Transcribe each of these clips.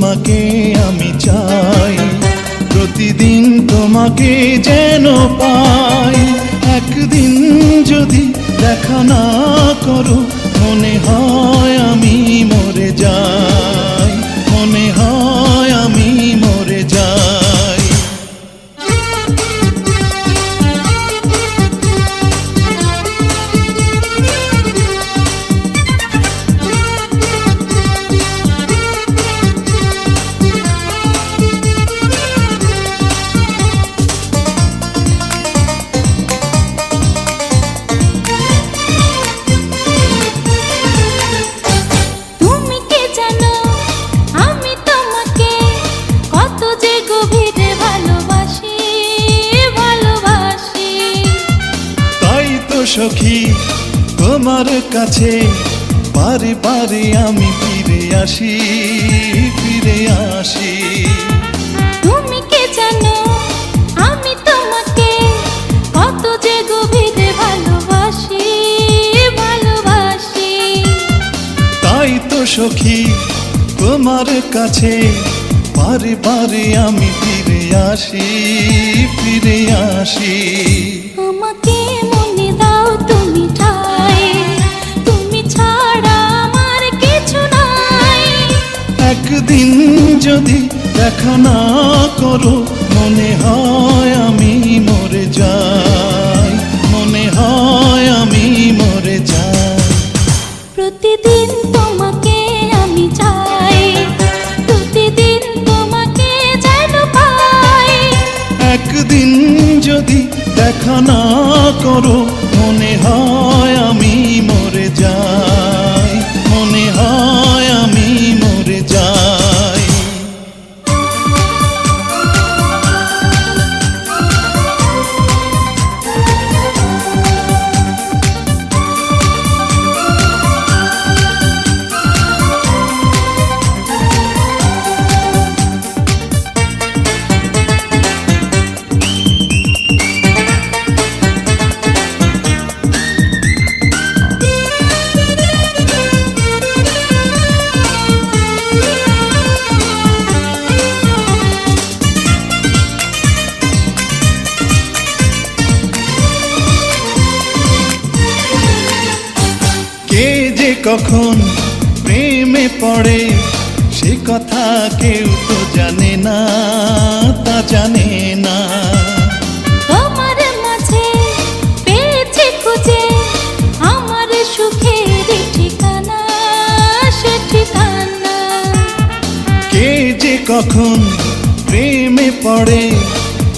তোমাকে আমি চাই, প্রতিদিন তোমাকে যেন পাই। একদিন যদি দেখা না করো, মনে হয় আমি মরে যাই, মনে হয় আমি মরে যাই। সখী তোমার কাছে বারে বারে আমি ফিরে আসি, ফিরে আসি। তুমি কে জানো আমি তোমাকে কত যে গভীরে ভালোবাসি, ভালোবাসি। তাই তো সখী তোমার কাছে বারে বারে আমি ফিরে আসি, ফিরে আসি। আমাকে মনে দাও তুমি ঠাই, তুমি ছাড়া আমার কিছু নাই। একদিন যদি দেখা না করো, মনে হয় আমি মরে যাই, মনে হয় আমি মরে যাই। প্রতিদিন তোমাকে আমি চাই, প্রতিদিন তোমাকে যেন পাই। একদিন যদি দেখা না করো, মনে হয় আমি মরে যাই, মনে হয় আমি মরে যাই। কখন প্রেমে পড়ে সে কথা কেউ তো জানে না, তা জানে না। তোমার মাঝে পেয়েছি খুঁজে আমার সুখের ঠিকানা, সে ঠিকানা। কে যে কখন প্রেমে পড়ে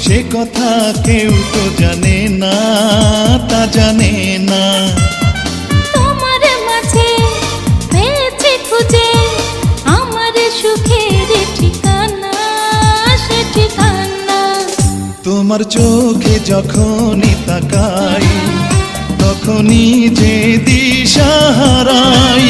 সে কথা কেউ তো জানে না, তা জানে না। তোমার চোখে যখনই তাকাই, তখনই যে দিশা হারাই।